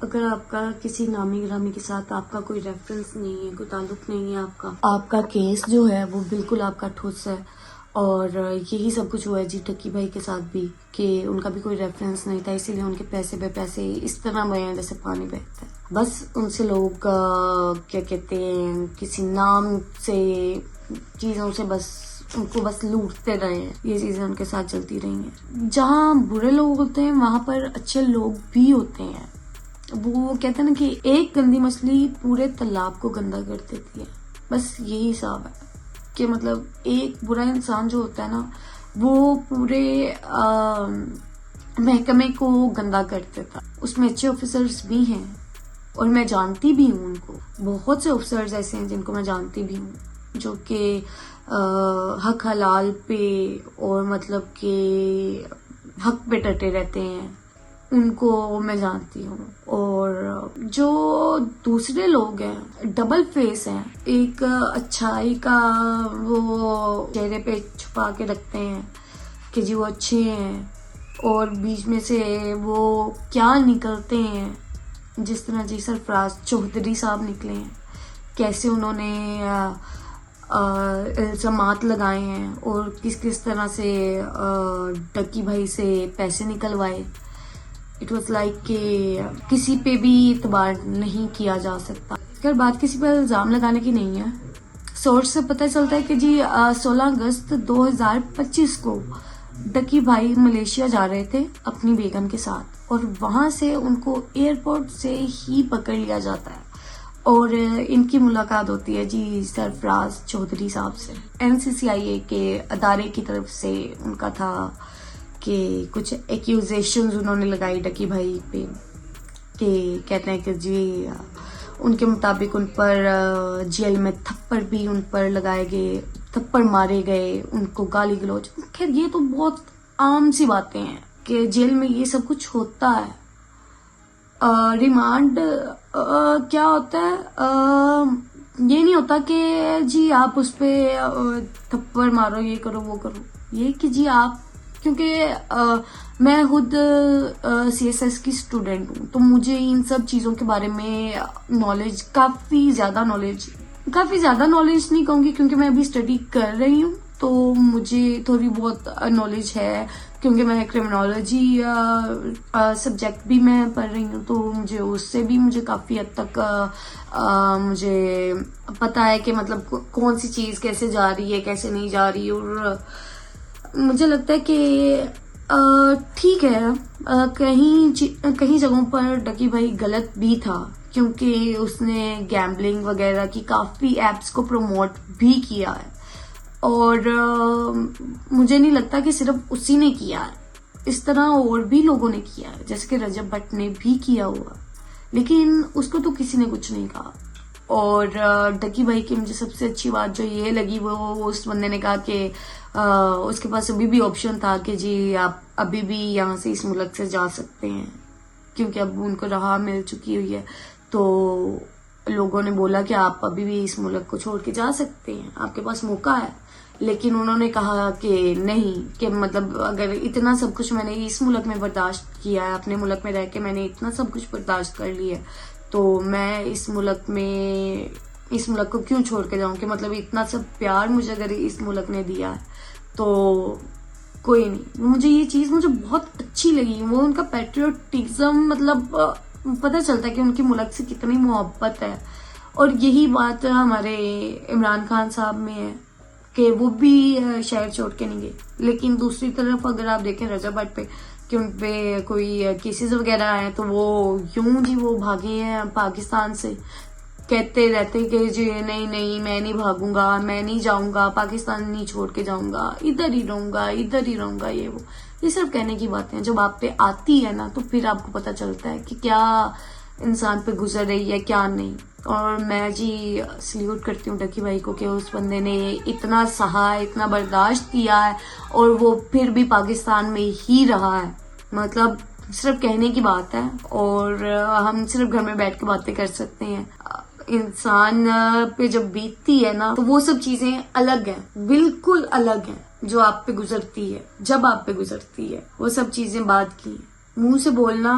अगर आपका किसी नामी गिरामी के साथ आपका कोई रेफरेंस नहीं है, कोई ताल्लुक नहीं है, आपका केस जो है वो बिल्कुल आपका ठुस है। और यही सब कुछ हुआ है जी टक्की भाई के साथ भी, कि उनका भी कोई रेफरेंस नहीं था, इसीलिए उनके पैसे पे पैसे इस तरह बहे हैं जैसे पानी बहता है। बस उनसे लोग क्या कहते हैं, किसी नाम से चीजों से बस उनको बस लूटते रहे हैं। ये चीजें उनके साथ चलती रही हैं। जहाँ बुरे लोग होते हैं वहां पर अच्छे लोग भी होते हैं। वो कहते हैं ना कि एक गंदी मछली पूरे तालाब को गंदा कर देती है। बस यही हिसाब है कि मतलब एक बुरा इंसान जो होता है ना, वो पूरे महकमे को गंदा कर देता। उसमें अच्छे ऑफिसर्स भी हैं और मैं जानती भी हूँ उनको। बहुत से ऑफिसर्स ऐसे हैं जिनको मैं जानती भी हूँ, जो कि हक हलाल पे और मतलब के हक पे डटे रहते हैं। उनको मैं जानती हूँ। और जो दूसरे लोग हैं, डबल फेस हैं, एक अच्छाई का वो चेहरे पे छुपा के रखते हैं कि जी वो अच्छे हैं, और बीच में से वो क्या निकलते हैं। जिस तरह जी सरफराज चौधरी साहब निकले हैं, कैसे उन्होंने इल्जामात लगाए हैं और किस किस तरह से टक्की भाई से पैसे निकलवाए। इट वॉज लाइक कि किसी पे भी इतबार नहीं किया जा सकता। अगर बात किसी पर इल्जाम लगाने की नहीं है, सोर्स से पता चलता है कि जी 16 अगस्त 2025 को टक्की भाई मलेशिया जा रहे थे अपनी बेगम के साथ, और वहां से उनको एयरपोर्ट से ही पकड़ लिया जाता है और इनकी मुलाकात होती है जी सरफराज चौधरी साहब से। NCCIA के अदारे की तरफ से उनका था कि कुछ एक्यूजेशंस उन्होंने लगाई टक्की भाई पे, कि कहते हैं कि जी उनके मुताबिक उन पर जेल में थप्पड़ भी उन पर लगाए गए, थप्पड़ मारे गए, उनको गाली गलौज। खैर ये तो बहुत आम सी बातें हैं कि जेल में ये सब कुछ होता है। रिमांड क्या होता है, ये नहीं होता कि जी आप उस पे थप्पड़ मारो, ये करो वो करो। ये कि जी आप, क्योंकि मैं खुद CSS की स्टूडेंट हूँ, तो मुझे इन सब चीजों के बारे में नॉलेज काफी ज्यादा नॉलेज नहीं कहूंगी, क्योंकि मैं अभी स्टडी कर रही हूँ, तो मुझे थोड़ी बहुत नॉलेज है, क्योंकि मैं क्रिमिनोलॉजी सब्जेक्ट भी मैं पढ़ रही हूँ, तो मुझे उससे भी मुझे काफी हद तक मुझे पता है कि मतलब कौन सी चीज कैसे जा रही है, कैसे नहीं जा रही। और मुझे लगता है कि ठीक है, कहीं जगहों पर टक्की भाई गलत भी था, क्योंकि उसने गैम्बलिंग वगैरह की काफी एप्स को प्रमोट भी किया है। और मुझे नहीं लगता कि सिर्फ उसी ने किया है, इस तरह और भी लोगों ने किया है, जैसे कि रजब भट्ट ने भी किया हुआ, लेकिन उसको तो किसी ने कुछ नहीं कहा। और टक्की भाई की मुझे सबसे अच्छी बात जो ये लगी, वो उस बंदे ने कहा कि उसके पास अभी भी ऑप्शन था कि जी आप अभी भी यहाँ से इस मुल्क से जा सकते हैं, क्योंकि अब उनको राह मिल चुकी हुई है। तो लोगों ने बोला कि आप अभी भी इस मुल्क को छोड़ के जा सकते हैं, आपके पास मौका है। लेकिन उन्होंने कहा कि नहीं, कि मतलब अगर इतना सब कुछ मैंने इस मुल्क में बर्दाश्त किया है, अपने मुल्क में रह के मैंने इतना सब कुछ बर्दाश्त कर लिया है, तो मैं इस मुल्क को क्यों छोड़ के जाऊं, कि मतलब इतना सब प्यार मुझे अगर इस मुल्क ने दिया है तो कोई नहीं। मुझे ये चीज मुझे बहुत अच्छी लगी, वो उनका पैट्रियोटिज्म, मतलब पता चलता है कि उनकी मुल्क से कितनी मोहब्बत है। और यही बात हमारे इमरान खान साहब में है कि वो भी शहर छोड़ के नहीं गए। लेकिन दूसरी तरफ अगर आप देखें रजब भट्ट पे, कि उन पे कोई केसेस वगैरह आए, तो वो यूं जी वो भागे हैं पाकिस्तान से, कहते रहते कि जी नहीं मैं नहीं भागूंगा, मैं नहीं जाऊंगा, पाकिस्तान नहीं छोड़ के जाऊंगा, इधर ही रहूंगा ये सिर्फ कहने की बातें हैं। जब आप पे आती है ना, तो फिर आपको पता चलता है कि क्या इंसान पे गुजर रही है क्या नहीं। और मैं जी सल्यूट करती हूँ टक्की भाई को कि उस बंदे ने इतना सहा, इतना बर्दाश्त किया है, और वो फिर भी पाकिस्तान में ही रहा है। मतलब सिर्फ कहने की बात है, और हम सिर्फ घर में बैठ के बातें कर सकते हैं। इंसान पे जब बीतती है ना, तो वो सब चीजें अलग हैं, बिल्कुल अलग हैं, जो आप पे गुजरती है, जब आप पे गुजरती है। वो सब चीजें बात की, मुंह से बोलना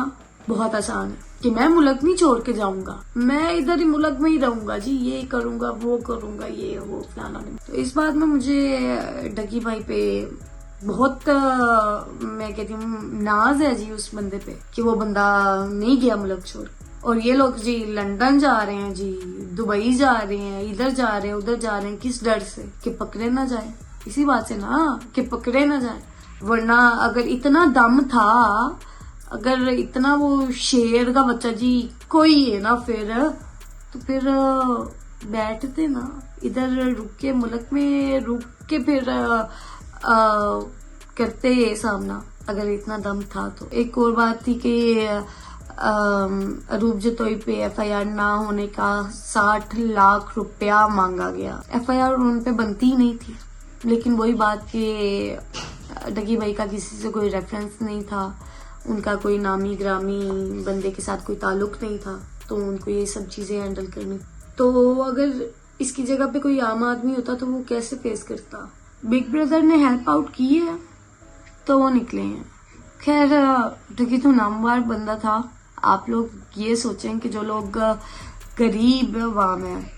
बहुत आसान है कि मैं मुल्क नहीं छोड़ के जाऊंगा, मैं इधर ही मुल्क में ही रहूंगा जी, ये करूंगा वो करूंगा ये वो फलाना नहीं। तो इस बात में मुझे डकी भाई पे बहुत मैं कहती हूँ नाज है जी उस बंदे पे कि वो बंदा नहीं गया मुल्क छोड़। और ये लोग जी लंदन जा रहे हैं जी, दुबई जा रहे हैं, इधर जा रहे हैं उधर जा रहे हैं, किस डर से कि पकड़े ना जाए, इसी बात से ना कि पकड़े ना जाए। वरना अगर इतना दम था, अगर इतना वो शेर का बच्चा जी कोई है ना तो फिर बैठते ना इधर रुक के, मुल्क में रुक के फिर करते ये सामना, अगर इतना दम था तो। एक और बात थी कि अरूप जतोई पे FIR ना होने का 60 लाख रुपया मांगा गया। FIR उन पे बनती ही नहीं थी, लेकिन वही बात कि डगी भाई का किसी से कोई रेफरेंस नहीं था, उनका कोई नामी ग्रामी बंदे के साथ कोई ताल्लुक नहीं था, तो उनको ये सब चीजें हैंडल करनी। तो अगर इसकी जगह पे कोई आम आदमी होता तो वो कैसे फेस करता। बिग ब्रदर ने हेल्प आउट की है तो वो निकले हैं। खैर डगी तो नामवार बंदा था। आप लोग ये सोचें कि जो लोग गरीब अवाम है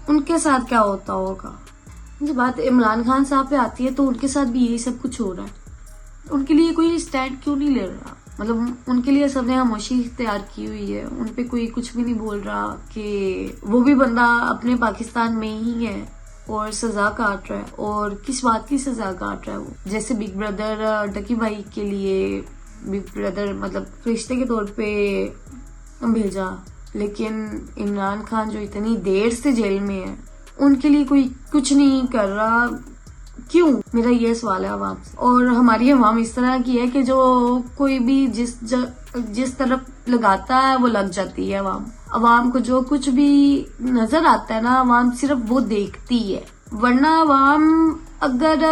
उनके साथ क्या होता होगा। जब बात इमरान खान साहब पे आती है तो उनके साथ भी यही सब कुछ हो रहा है। उनके लिए कोई स्टैंड क्यों नहीं ले रहा, मतलब उनके लिए सबने खामोशी इख्तियार की हुई है, उन पे कोई कुछ भी नहीं बोल रहा कि वो भी बंदा अपने पाकिस्तान में ही है और सजा काट रहा है। और किस बात की सजा काट रहा है वो, जैसे बिग ब्रदर डकी भाई के लिए बिग ब्रदर मतलब रिश्ते के तौर पे भेजा, लेकिन इमरान खान जो इतनी देर से जेल में है उनके लिए कोई कुछ नहीं कर रहा। क्यों, मेरा ये सवाल है अवाम से। और हमारी अवाम इस तरह की है कि जो कोई भी जिस तरफ लगाता है वो लग जाती है। अवाम को जो कुछ भी नजर आता है ना, अवाम सिर्फ वो देखती है। वरना अवाम अगर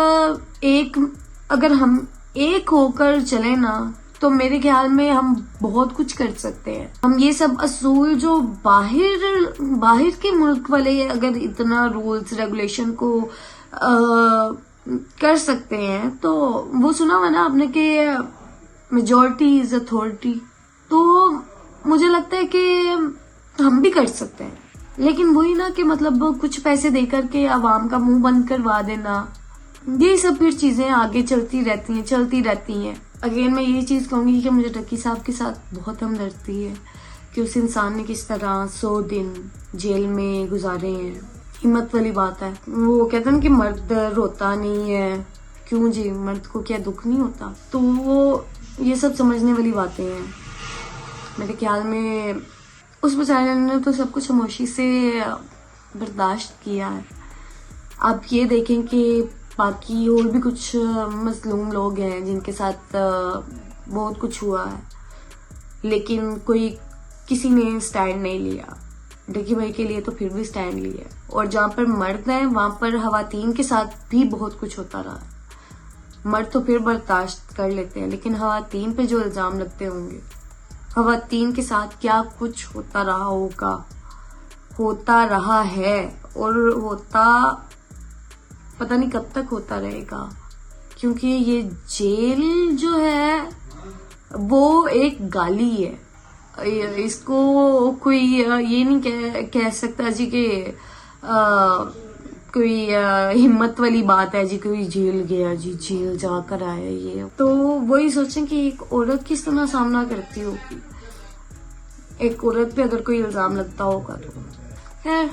हम एक होकर चले ना तो मेरे ख्याल में हम बहुत कुछ कर सकते हैं। हम ये सब असूल जो बाहर के मुल्क वाले अगर इतना रूल्स रेगुलेशन को कर सकते हैं, तो वो सुना हुआ ना आपने कि मेजॉरिटी इज अथॉरिटी, तो मुझे लगता है कि हम भी कर सकते हैं। लेकिन वही ना कि मतलब कुछ पैसे देकर के आवाम का मुंह बंद करवा देना, ये सब फिर चीजें आगे चलती रहती हैं। अगेन मैं ये चीज कहूंगी कि मुझे डकी साहब के साथ बहुत हमदर्दी है कि उस इंसान ने किस तरह 100 दिन जेल में गुजारे हैं। हिम्मत वाली बात है। वो कहते हैं कि मर्द रोता नहीं है, क्यों जी, मर्द को क्या दुख नहीं होता। तो वो ये सब समझने वाली बातें हैं। मेरे ख्याल में उस बेचारे ने तो सब कुछ खामोशी से बर्दाश्त किया है। आप ये देखें कि बाकी और भी कुछ मजलूम लोग हैं जिनके साथ बहुत कुछ हुआ है, लेकिन किसी ने स्टैंड नहीं लिया। डकी भाई के लिए तो फिर भी स्टैंड लिया। और जहाँ पर मर्द हैं वहां पर खवातीन के साथ भी बहुत कुछ होता रहा है। मर्द तो फिर बर्दाश्त कर लेते हैं, लेकिन खवातीन पे जो इल्जाम लगते होंगे, खवातीन के साथ क्या कुछ होता रहा होगा, होता रहा है और होता पता नहीं कब तक होता रहेगा। क्योंकि ये जेल जो है वो एक गाली है। इसको कोई ये नहीं कह सकता जी कि कोई हिम्मत वाली बात है जी, कोई जेल गया जी, जेल जाकर आया। ये तो वही सोचें कि एक औरत किस तरह सामना करती होगी, एक औरत पे अगर कोई इल्जाम लगता होगा। तो खैर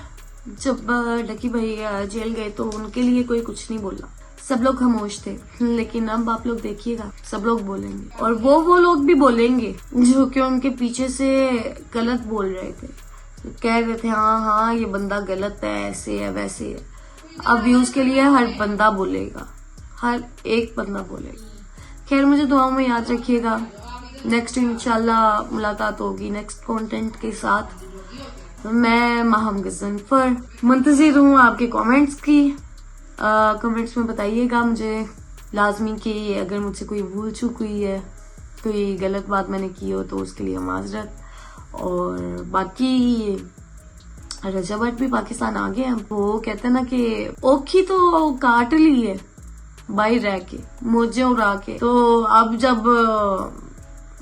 जब डकी भाई जेल गए तो उनके लिए कोई कुछ नहीं बोला, सब लोग खामोश थे। लेकिन अब आप लोग देखिएगा, सब लोग बोलेंगे, और वो लोग भी बोलेंगे जो कि उनके पीछे से गलत बोल रहे थे, कह रहे थे हाँ ये बंदा गलत है, ऐसे है वैसे है। अब व्यूज के लिए हर बंदा बोलेगा, हर एक बंदा बोलेगा। खैर मुझे दुआओं में याद रखिएगा। नेक्स्ट इंशाल्लाह मुलाकात होगी नेक्स्ट कंटेंट के साथ। मैं माहम गज़नफर मुंतज़िर हूँ आपके कमेंट्स की। कमेंट्स में बताइएगा मुझे लाजमी कि अगर मुझसे कोई भूल चूक हुई है, कोई गलत बात मैंने की हो तो उसके लिए माजरत। और बाकी रजा भट्ट भी पाकिस्तान आ गए हैं। वो कहते हैं ना कि ओखी तो काट ली है बाहर रह के, मोजे उड़ा के। तो अब जब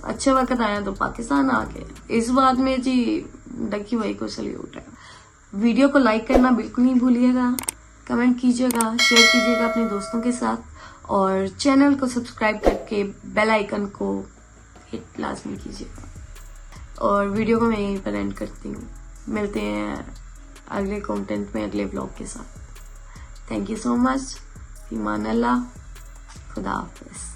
अच्छे वक्त आया तो पाकिस्तान आ गए, इस बात में जी डक्की भाई को सल्यूट है। वीडियो को लाइक करना बिल्कुल नहीं भूलिएगा, कमेंट कीजिएगा, शेयर कीजिएगा अपने दोस्तों के साथ, और चैनल को सब्सक्राइब करके बेल आइकन को हिट लाजमी कीजिएगा। और वीडियो को मैं यहीं पर एंड करती हूँ। मिलते हैं अगले कंटेंट में, अगले व्लॉग के साथ। Thank you so much. ईमान अल्लाह, खुदा हाफिज़।